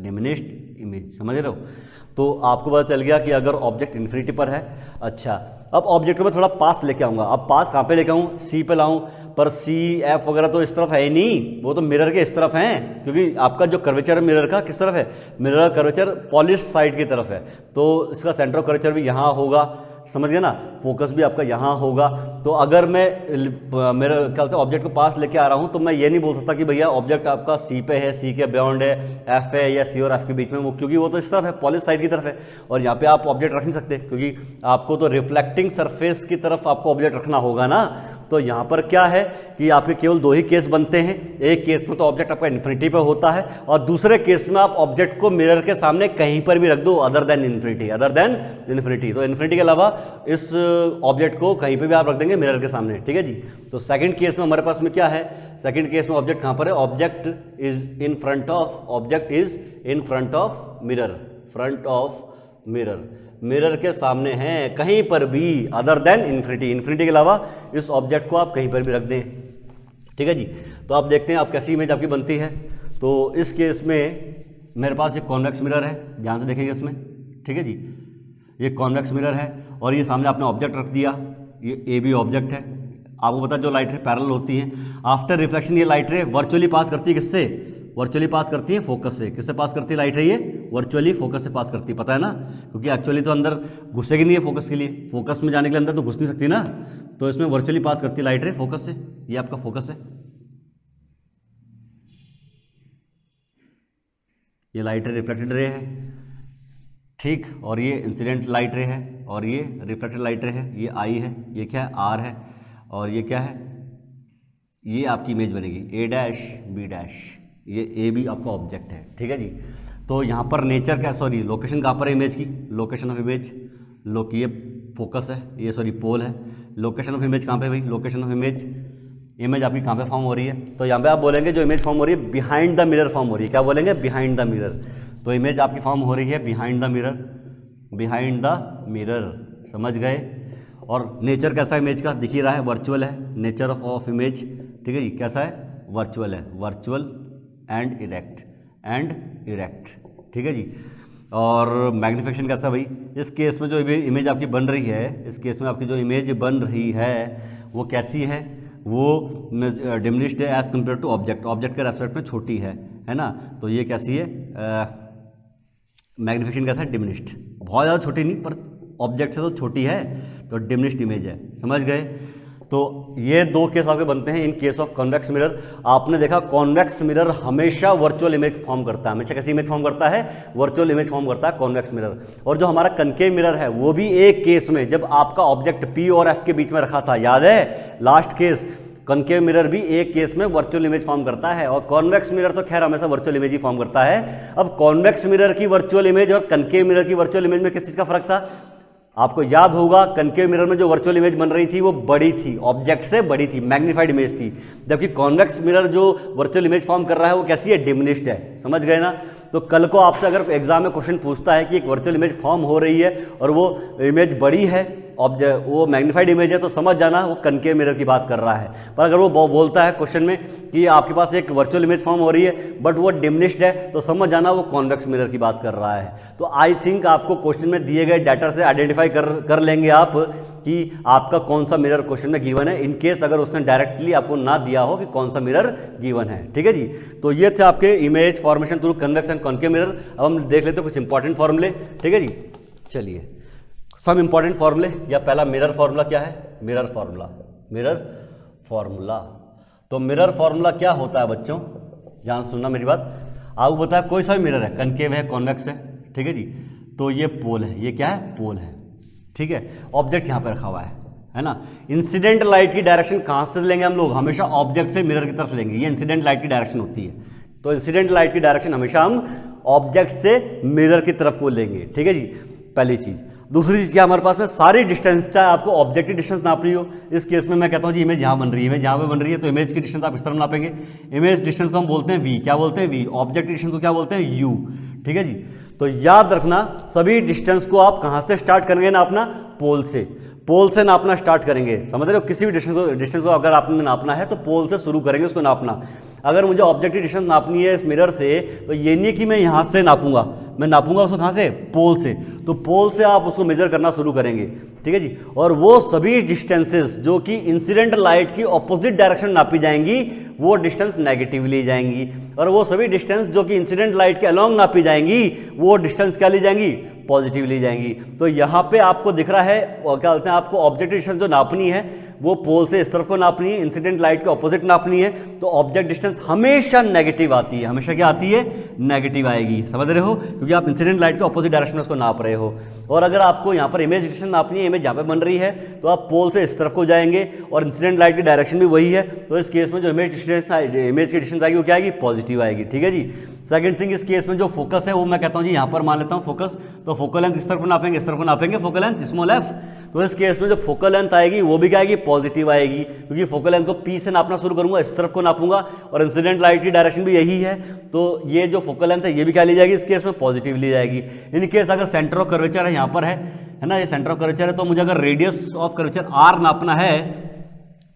diminished image, समझ रहे हो। तो आपको पता चल गया कि अगर ऑब्जेक्ट इन्फिनिटी पर है। अच्छा, अब ऑब्जेक्ट को मैं थोड़ा पास लेके आऊँगा। अब पास कहाँ पे लेके आऊँ, सी पे लाऊँ, पर सी एफ वगैरह तो इस तरफ है ही नहीं, वो तो मिरर के इस तरफ हैं, क्योंकि आपका जो कर्वेचर है मिरर का किस तरफ है, मिरर का कर्वेचर पॉलिश साइड की तरफ है, तो इसका सेंटर ऑफ कर्वेचर भी यहाँ होगा, समझ गए ना। फोकस भी आपका यहाँ होगा। तो अगर मैं मेरा क्या कहते हैं ऑब्जेक्ट को पास लेके आ रहा हूँ, तो मैं ये नहीं बोल सकता कि भैया ऑब्जेक्ट आपका सी पे है, सी के बियॉन्ड है, एफ है, या सी और एफ के बीच में, वो क्योंकि वो तो इस तरफ है, पॉलिश साइड की तरफ है, और यहाँ पे आप ऑब्जेक्ट रख नहीं सकते, क्योंकि आपको तो रिफ्लेक्टिंग सरफेस की तरफ आपको ऑब्जेक्ट रखना होगा ना। तो यहाँ पर क्या है कि आपके केवल दो ही केस बनते हैं। एक केस में तो ऑब्जेक्ट आपका इन्फिनिटी पे होता है, और दूसरे केस में आप ऑब्जेक्ट को मिरर के सामने कहीं पर भी रख दो other than infinity, other than infinity. तो इन्फिनिटी के अलावा इस ऑब्जेक्ट को कहीं पे भी आप रख देंगे मिरर के सामने, ठीक है जी। तो सेकंड केस में हमारे पास में क्या है, सेकंड केस में ऑब्जेक्ट कहाँ पर है, object is in front of, object is in front of mirror, front of mirror, mirror के सामने हैं कहीं पर भी अदर देन इन्फिनिटी, इन्फिनिटी के अलावा इस ऑब्जेक्ट को आप कहीं पर भी रख दें, ठीक है जी। तो आप देखते हैं आप कैसी इमेज आपकी बनती है। तो इस केस में मेरे पास एक कॉन्वेक्स मिरर है, ध्यान से देखेंगे इसमें, ठीक है जी। ये कॉन्वेक्स मिरर है और ये सामने आपने ऑब्जेक्ट रख दिया, ये ए बी ऑब्जेक्ट है। आपको पता है जो लाइट रे पैरेलल होती हैं, आफ्टर रिफ्लेक्शन ये लाइट रे वर्चुअली पास करती है, किससे, वर्चुअली पास करती है फोकस से। किससे पास करती है लाइट रे, ये वर्चुअली फोकस से पास करती है, पता है ना, क्योंकि एक्चुअली तो अंदर घुसेगी नहीं है फोकस के लिए, फोकस में जाने के लिए अंदर तो घुस नहीं सकती ना, तो इसमें वर्चुअली पास करती है लाइट रे फोकस से। ये आपका फोकस है, ये लाइट रे रिफ्लेक्टेड रे है, ठीक। और ये इंसिडेंट लाइट रे है, और ये रिफ्लेक्टेड लाइट रे है, ये आई है, ये क्या है, आर है, और ये क्या है, ये आपकी इमेज बनेगी ए डैश बी डैश, ये ए बी आपका ऑब्जेक्ट है, ठीक है जी। तो यहाँ पर नेचर क्या, सॉरी लोकेशन कहाँ पर है इमेज की, लोकेशन ऑफ इमेज, ये फोकस है, ये सॉरी पोल है। लोकेशन ऑफ इमेज कहाँ पे भाई, लोकेशन ऑफ इमेज आपकी कहाँ पे फॉर्म हो रही है, तो यहाँ पे आप बोलेंगे जो इमेज फॉर्म हो रही है बिहाइंड द मिरर फॉर्म हो रही है, क्या बोलेंगे, बिहाइंड द मिरर। तो इमेज आपकी फॉर्म हो रही है behind the mirror, behind the mirror, समझ गए। और नेचर कैसा है इमेज का, दिख ही रहा है, वर्चुअल है, नेचर ऑफ इमेज, ठीक है जी, कैसा है, वर्चुअल है, वर्चुअल एंड इरेक्ट, ठीक है जी। और मैग्नीफिकेशन कैसा भाई, इस केस में जो इमेज आपकी बन रही है, इस केस में आपकी जो इमेज बन रही है वो कैसी है, वो डिमिनिश्ड है as compare to object, object के रेस्पेक्ट में छोटी है ना। तो ये कैसी है, मैग्नीफिकेशन कैसा है, डिमिनिश्ड, बहुत ज़्यादा छोटी नहीं पर ऑब्जेक्ट से तो छोटी है, तो डिमिनिश्ड इमेज है, समझ गए। तो ये दो केस आपके बनते हैं in case of convex mirror. आपने देखा कॉन्वेक्स मिरर हमेशा वर्चुअल इमेज फॉर्म करता है, हमेशा कैसी इमेज फॉर्म करता है, वर्चुअल इमेज फॉर्म करता है कॉन्वेक्स मिरर। और जो हमारा कनकेव मिरर है वो भी एक केस में, जब आपका ऑब्जेक्ट P और F के बीच में रखा था, याद है लास्ट केस, कनकेव मिरर भी एक केस में वर्चुअल इमेज फॉर्म करता है, और कॉन्वेक्स मिरर तो खैर हमेशा वर्चुअल इमेज ही फॉर्म करता है। अब कॉन्वेक्स मिरर की वर्चुअल इमेज और कनकेव मिरर की वर्चुअल इमेज में किस चीज़ का फर्क था, आपको याद होगा कनकेव मिरर में जो वर्चुअल इमेज बन रही थी वो बड़ी थी, ऑब्जेक्ट से बड़ी थी, मैग्नीफाइड इमेज थी, जबकि कॉन्वेक्स मिरर जो वर्चुअल इमेज फॉर्म कर रहा है वो कैसी है, डिमिनिश्ड है, समझ गए ना। तो कल को आपसे अगर एग्जाम में क्वेश्चन पूछता है कि एक वर्चुअल इमेज फॉर्म हो रही है और वो इमेज बड़ी है, ऑब्जेक्ट वो मैग्नीफाइड इमेज है, तो समझ जाना वो कनकेव मिरर की बात कर रहा है। पर अगर वो बोलता है क्वेश्चन में कि आपके पास एक वर्चुअल इमेज फॉर्म हो रही है बट वो डिमिनिश्ड है, तो समझ जाना वो कॉन्वेक्स मिरर की बात कर रहा है। तो आई थिंक आपको क्वेश्चन में दिए गए डाटा से आइडेंटिफाई कर लेंगे आप कि आपका कौन सा मिरर क्वेश्चन में गिवन है, इन केस अगर उसने डायरेक्टली आपको ना दिया हो कि कौन सा मिरर गिवन है, ठीक है जी। तो ये थे आपके image formation through convex and concave mirror. अब हम देख लेते हैं कुछ इंपॉर्टेंट फॉर्मूले, ठीक है जी। चलिए सम इंपॉर्टेंट फॉर्मूले, या पहला मिरर फॉर्मूला क्या है, मिरर फॉर्मूला। तो मिरर फॉर्मूला क्या होता है बच्चों, ध्यान सुनना मेरी बात। आपको बताया कोई सा भी मिरर है, कनकेव है, कॉन्वेक्स है, ठीक है जी, तो ये पोल है, ये क्या है, पोल है, ठीक है। ऑब्जेक्ट यहाँ पे रखा हुआ है ना। इंसिडेंट लाइट की डायरेक्शन कहाँ से लेंगे हम लोग, हमेशा ऑब्जेक्ट से मिरर की तरफ लेंगे, ये इंसिडेंट लाइट की डायरेक्शन होती है। तो इंसिडेंट लाइट की डायरेक्शन हमेशा हम ऑब्जेक्ट से मिरर की तरफ को लेंगे, ठीक है जी, पहली चीज़। दूसरी चीज़ क्या हमारे पास में, सारी डिस्टेंस, चाहे आपको ऑब्जेक्ट की डिस्टेंस नापनी हो, इस केस में मैं कहता हूँ जी इमेज यहाँ बन रही है, इमेज यहाँ पे बन रही है, तो इमेज की डिस्टेंस आप इस तरह नापेंगे। इमेज डिस्टेंस को हम बोलते हैं v, क्या बोलते हैं v, ऑब्जेक्ट की डिस्टेंस को क्या बोलते हैं u, ठीक है जी। तो याद रखना सभी डिस्टेंस को आप कहाँ से स्टार्ट करेंगे ना, अपना पोल से नापना स्टार्ट करेंगे, समझ रहे हो। किसी भी डिस्टेंस को अगर आपने नापना है तो पोल से शुरू करेंगे उसको नापना। अगर मुझे ऑब्जेक्ट की डिस्टेंस नापनी है इस मिरर से, तो ये नहीं कि मैं यहाँ से नापूंगा, मैं नापूंगा उसको कहाँ से, पोल से। तो पोल से आप उसको मेजर करना शुरू करेंगे, ठीक है जी। और वो सभी डिस्टेंसेस जो कि इंसिडेंट लाइट की ऑपोजिट डायरेक्शन नापी जाएंगी वो डिस्टेंस नेगेटिव ली जाएंगी, और वो सभी डिस्टेंस जो कि इंसिडेंट लाइट के अलॉन्ग नापी जाएंगी वो डिस्टेंस क्या ली जाएंगी, पॉजिटिव ली जाएंगी। तो यहाँ पे आपको दिख रहा है क्या बोलते हैं, आपको ऑब्जेक्ट डिस्टेंस जो नापनी है वो पोल से इस तरफ को नापनी है, इंसिडेंट लाइट के ऑपोजिट नापनी है, तो ऑब्जेक्ट डिस्टेंस हमेशा नेगेटिव आती है, हमेशा क्या आती है, नेगेटिव आएगी, समझ रहे हो, क्योंकि आप इंसिडेंट लाइट के ऑपोजिट डायरेक्शन में उसको नाप रहे हो। और अगर आपको यहाँ पर इमेज डिस्टेंस नापनी है, इमेज यहाँ पे बन रही है, तो आप पोल से इस तरफ को जाएंगे और इंसिडेंट लाइट की डायरेक्शन भी वही है, तो इस केस में जो इमेज की डिस्टेंस आएगी वो क्या आएगी, पॉजिटिव आएगी, ठीक है जी। सेकंड थिंग, इस केस में जो फोकस है वो मैं कहता हूँ जी यहाँ पर मान लेता हूँ फोकस, तो फोकल लेंथ किस तरफ को नापेंगे, इस तरफ को नापेंगे, फोकल लेंथ स्मॉल एफ। तो इस केस में जो फोकल लेंथ आएगी वो भी क्या आएगी, पॉजिटिव आएगी, क्योंकि फोकल लेंथ को P से नापना शुरू करूंगा, इस तरफ को नापूंगा, और इंसिडेंट लाइट की डायरेक्शन भी यही है, तो ये जो फोकल लेंथ है ये भी क्या ली जाएगी, इस केस में पॉजिटिव ली जाएगी। इन केस अगर सेंटर ऑफ कर्वेचर है यहाँ पर है ना, ये सेंटर ऑफ कर्वेचर है, तो मुझे अगर रेडियस ऑफ कर्वेचर R नापना है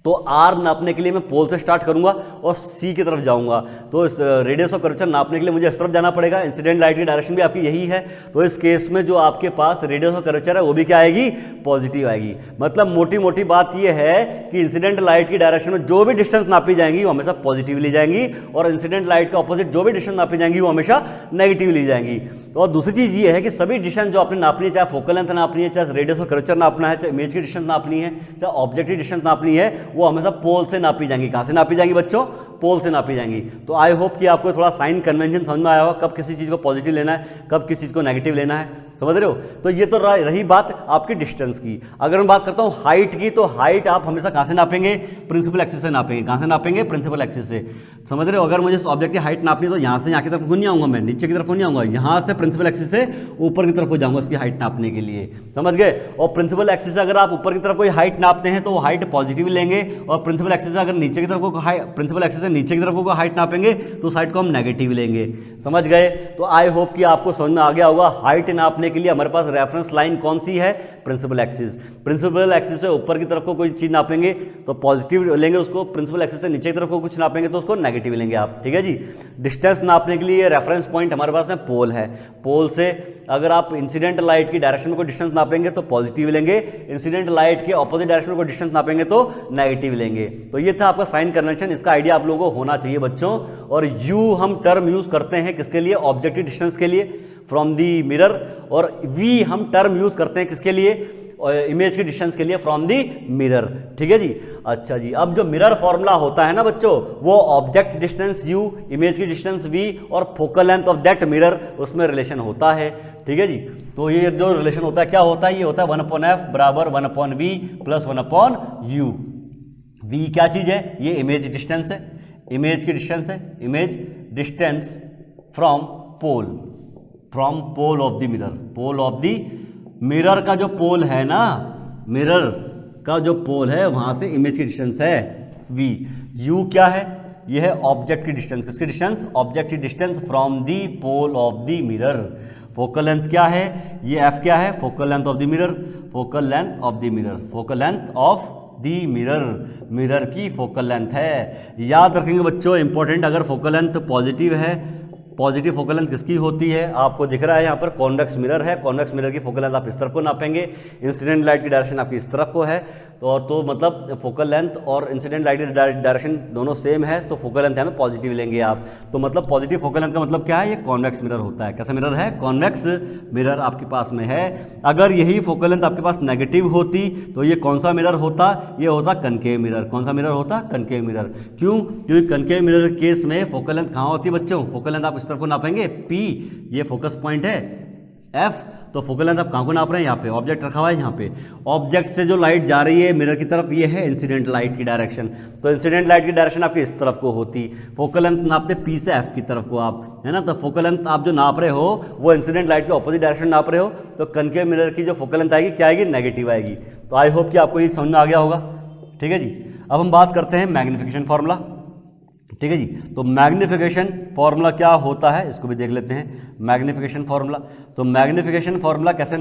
तो R नापने के लिए मैं पोल से स्टार्ट करूंगा और C की तरफ जाऊंगा, तो इस रेडियस ऑफ कर्वेचर नापने के लिए मुझे इस तरफ जाना पड़ेगा, इंसिडेंट लाइट की डायरेक्शन भी आपकी यही है, तो इस केस में जो आपके पास रेडियस ऑफ कर्वेचर है वो भी क्या आएगी, पॉजिटिव आएगी। मतलब मोटी मोटी बात ये है कि इंसिडेंट लाइट की डायरेक्शन में जो भी डिस्टेंस नापी जाएंगी वो हमेशा पॉजिटिव ली जाएंगी, और इंसिडेंट लाइट के ऑपोजिट जो भी डिस्टेंस नापी जाएंगी वो हमेशा नेगेटिव ली जाएंगी। और दूसरी चीज़ ये है कि सभी डिस्टेंस जो आपने नापनी है, चाहे फोकल लेंथ नापनी है, चाहे रेडियस ऑफ कर्वेचर नापना है, चाहे इमेज की डिस्टेंस नापनी है, चाहे ऑब्जेक्ट की डिस्टेंस नापनी है, वो हमेशा पोल से नापी जाएंगी। कहाँ से नापी जाएंगी बच्चों, पोल से नापी जाएंगी। तो आई होप कि आपको थोड़ा साइन कन्वेंशन समझ में आया होगा, कब किसी चीज़ को पॉजिटिव लेना है, कब किसी चीज़ को नेगेटिव लेना है, समझ रहे हो। तो ये तो रही बात आपकी डिस्टेंस की। अगर मैं बात करता हूँ हाइट की, तो हाइट आप हमेशा कहाँ से नापेंगे, प्रिंसिपल एक्सिस से नापेंगे। कहाँ से नापेंगे, प्रिंसिपल एक्सिस से, समझ रहे हो। अगर मुझे ऑब्जेक्ट की हाइट नापनी है तो यहाँ से यहाँ की तरफ नहीं आऊँगा मैं, नीचे की तरफ नहीं आऊँगा, यहाँ से प्रिंसिपल एक्सिस से ऊपर की तरफ हो जाऊँगा इसकी हाइट नापने के लिए, समझ गए। और प्रिंसिपल एक्सिस से अगर आप ऊपर की तरफ कोई हाइट नापते हैं तो वो हाइट पॉजिटिव लेंगे, और प्रिंसिपल एक्सिस से अगर नीचे की तरफ को प्रिंसिपल एक्सिस से नीचे की तरफ को हाइट नापेंगे तो उस हाइट को हम नेगेटिव लेंगे, समझ गए। तो आई होप कि आपको समझ में आ गया होगा। हाइट नापने के लिए हमारे पास रेफरेंस लाइन कौन सी है, प्रिंसिपल एक्सिस। प्रिंसिपल एक्सिस से ऊपर की तरफ को कोई चीज नापेंगे तो पॉजिटिव लेंगे उसको, प्रिंसिपल एक्सिस से नीचे की तरफ को कुछ नापेंगे तो उसको नेगेटिव लेंगे आप, ठीक है जी। डिस्टेंस नापने के लिए रेफरेंस पॉइंट हमारे पास में पोल है। पोल से अगर आप इंसिडेंट लाइट की डायरेक्शन में कोई डिस्टेंस नापेंगे तो पॉजिटिव लेंगे, इंसिडेंट लाइट के ऑपोजिट डायरेक्शन में कोई डिस्टेंस नापेंगे तो नेगेटिव लेंगे। तो ये था आपका साइन कन्वेंशन, इसका आइडिया आप लोगों को होना चाहिए बच्चों। और यू हम टर्म यूज करते हैं किसके लिए, ऑब्जेक्टिव डिस्टेंस के लिए फ्रॉम दी मिरर, और वी हम टर्म यूज करते हैं किसके लिए, इमेज की डिस्टेंस के लिए फ्रॉम दी मिरर, ठीक है जी। अच्छा जी, अब जो मिरर फॉर्मूला होता है ना बच्चों, वो ऑब्जेक्ट डिस्टेंस u, इमेज की डिस्टेंस v और focal length of that mirror, उसमें रिलेशन होता है, ठीक है जी। तो ये जो रिलेशन होता है क्या होता है, ये होता है 1/f बराबर 1/v प्लस 1/u। v क्या चीज है, ये इमेज डिस्टेंस है, इमेज की डिस्टेंस है, image distance from pole of the mirror. Pole of the mirror का जो पोल है ना, मिरर का जो पोल है वहां से इमेज की डिस्टेंस है v। u क्या है, ये है ऑब्जेक्ट की डिस्टेंस, किसकी डिस्टेंस, ऑब्जेक्ट की distance from the pole of the mirror. Focal length क्या है, ये f क्या है, focal length of the mirror, focal length of the mirror, focal length of the mirror, mirror की फोकल लेंथ है। याद रखेंगे बच्चों इंपॉर्टेंट, अगर फोकल लेंथ पॉजिटिव है, पॉजिटिव फोकल लेंथ किसकी होती है, आपको दिख रहा है यहाँ पर कॉन्वेक्स मिरर है, कॉन्वेक्स मिरर की फोकल लेंथ आप इस तरफ को नापेंगे, इंसिडेंट लाइट की डायरेक्शन आपकी इस तरफ को है, तो मतलब फोकल लेंथ और इंसिडेंट लाइट की डायरेक्शन दोनों सेम है, तो फोकल लेंथ हमें पॉजिटिव लेंगे आप। तो मतलब पॉजिटिव फोकल लेंथ का मतलब क्या है, ये कॉन्वेक्स मिरर होता है। कैसा मिरर है, कॉन्वेक्स मिरर आपके पास में है। अगर यही फोकल लेंथ आपके पास नेगेटिव होती तो ये कौन सा मिरर होता, ये होता कनकेव मिरर। कौन सा मिरर होता, कनकेव मिरर। क्यों, क्योंकि कनकेव मिरर केस में फोकल लेंथ कहाँ होती है बच्चों, फोकल लेंथ आप इस तरफ को नापेंगे P, ये फोकस पॉइंट है F, तो फोकल लेंथ आप कहाँ को नाप रहे हैं, यहाँ पे ऑब्जेक्ट रखा हुआ है, यहाँ पे ऑब्जेक्ट से जो लाइट जा रही है मिरर की तरफ, ये है इंसिडेंट लाइट की डायरेक्शन। तो इंसिडेंट लाइट की डायरेक्शन आपकी इस तरफ को होती, फोकल लेंथ नापते P से F की तरफ को आप, है ना। तो फोकल लेंथ आप जो नाप रहे हो वो इंसिडेंट लाइट के ऑपोजिट डायरेक्शन नाप रहे हो, तो कनकेव मिरर की जो फोकल लेंथ आएगी क्या आएगी, नेगेटिव आएगी। तो आई होप कि आपको ये समझ में आ गया होगा, ठीक है जी। अब हम बात करते हैं मैग्निफिकेशन फॉर्मूला, ठीक है जी। तो मैग्निफिकेशन फॉर्मूला क्या होता है इसको भी देख लेते हैं। मैग्निफिकेशन फॉर्मूला, तो मैग्निफिकेशन फॉर्मूला कैसे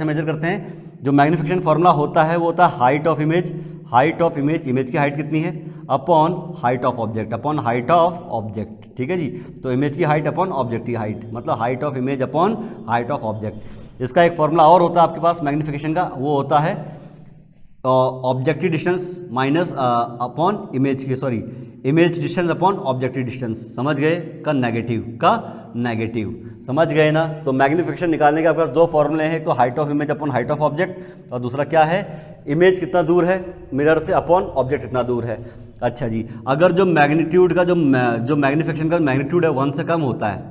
मेजर करते हैं। जो मैग्निफिकेशन फॉर्मूला होता है वो होता है height of image, height of image, image की हाइट कितनी है, upon height of object, upon height of object, ठीक है जी। तो इमेज की हाइट अपॉन ऑब्जेक्ट की हाइट, मतलब height of image upon height of object. इसका एक फॉर्मूला और होता है आपके पास मैग्निफिकेशन का, वो होता है objective distance minus upon image की, sorry image distance upon objective distance, समझ गए, का नेगेटिव, समझ गए ना। तो मैग्निफिकेशन निकालने के आपके पास दो फॉर्मूले हैं, एक तो height of image upon height of object, और दूसरा क्या है, इमेज कितना दूर है मिरर से अपॉन ऑब्जेक्ट कितना दूर है। अच्छा जी, अगर जो मैग्नीट्यूड का जो मैग्निफिकेशन का मैग्नीट्यूड है 1 से कम होता है,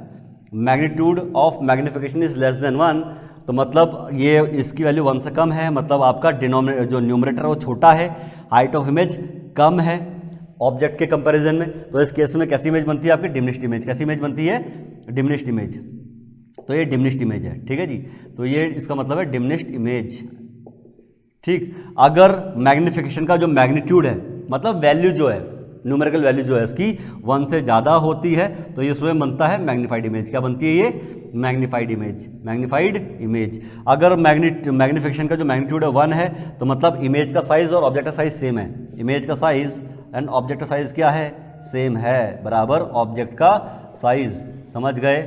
magnitude of magnification is less than 1, तो मतलब ये इसकी वैल्यू 1 से कम है, मतलब आपका डिनोमिनेटर जो न्यूमरेटर वो छोटा है, हाइट ऑफ इमेज कम है ऑब्जेक्ट के कंपैरिजन में। तो इस केस में कैसी इमेज बनती है आपकी, डिमिनिश्ड इमेज। कैसी इमेज बनती है, डिमिनिश्ड इमेज। तो ये डिमिनिश्ड इमेज है, ठीक है जी। तो ये इसका मतलब है डिमिनिश्ड इमेज, ठीक। अगर मैग्निफिकेशन का जो मैग्नीट्यूड है, मतलब वैल्यू जो है, न्यूमेरिकल वैल्यू जो है इसकी 1 से ज़्यादा होती है, तो इसमें बनता है मैग्नीफाइड इमेज। क्या बनती है ये, मैग्नीफाइड इमेज, मैग्नीफाइड इमेज। अगर मैग्निफिकेशन का जो मैग्नीट्यूड है 1 है, तो मतलब इमेज का साइज और ऑब्जेक्ट का साइज सेम है। इमेज का साइज एंड ऑब्जेक्ट का साइज क्या है, सेम है, बराबर ऑब्जेक्ट का साइज, समझ गए,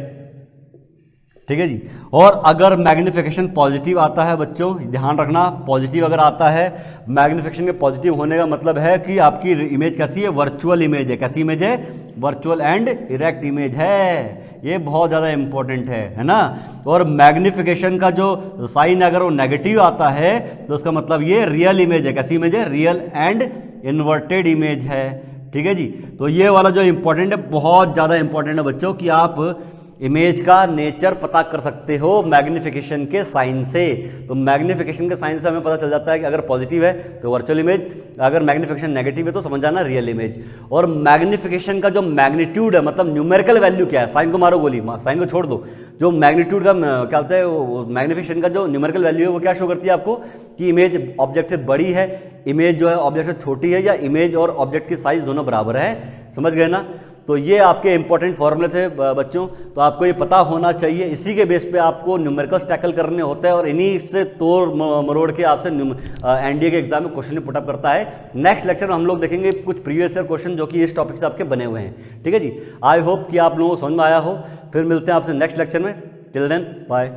ठीक है जी। और अगर मैग्निफिकेशन पॉजिटिव आता है बच्चों, ध्यान रखना, पॉजिटिव अगर आता है, मैग्निफिकेशन के पॉजिटिव होने का मतलब है कि आपकी इमेज कैसी है, वर्चुअल इमेज है। कैसी इमेज है, वर्चुअल एंड इरेक्ट इमेज है। ये बहुत ज़्यादा इंपॉर्टेंट है ना। और मैग्निफिकेशन का जो साइन अगर वो नेगेटिव आता है, तो उसका मतलब ये रियल इमेज है। कैसी इमेज है, रियल एंड इन्वर्टेड इमेज है, ठीक है जी। तो ये वाला जो इंपॉर्टेंट है, बहुत ज़्यादा इंपॉर्टेंट है बच्चों, कि आप इमेज का नेचर पता कर सकते हो मैग्निफिकेशन के साइन से। तो मैग्निफिकेशन के साइन से हमें पता चल जाता है कि अगर पॉजिटिव है तो वर्चुअल इमेज, अगर मैग्निफिकेशन नेगेटिव है तो समझ जाना रियल इमेज। और मैग्निफिकेशन का जो मैग्नीट्यूड है, मतलब न्यूमेरिकल वैल्यू क्या है, साइन को मारो गोली, साइन को छोड़ दो, जो मैग्नीट्यूड का क्या होता है, मैग्निफिकेशन का जो न्यूमेरिकल वैल्यू है वो क्या शो करती है आपको कि इमेज ऑब्जेक्ट से बड़ी है, इमेज जो है ऑब्जेक्ट से छोटी है, या इमेज और ऑब्जेक्ट की साइज दोनों बराबर है। समझ गए ना। तो ये आपके इंपॉर्टेंट फॉर्मूले थे बच्चों, तो आपको ये पता होना चाहिए। इसी के बेस पे आपको न्यूमेरिकल्स टैकल करने होते हैं और इन्हीं से तोड़ मरोड़ के आपसे एनडीए के एग्जाम में क्वेश्चन पुटअप करता है। नेक्स्ट लेक्चर में हम लोग देखेंगे कुछ प्रीवियस ईयर क्वेश्चन जो कि इस टॉपिक से आपके बने हुए हैं। ठीक है जी, आई होप कि आप लोगों को समझ में आया हो। फिर मिलते हैं आपसे नेक्स्ट लेक्चर में। Till then bye.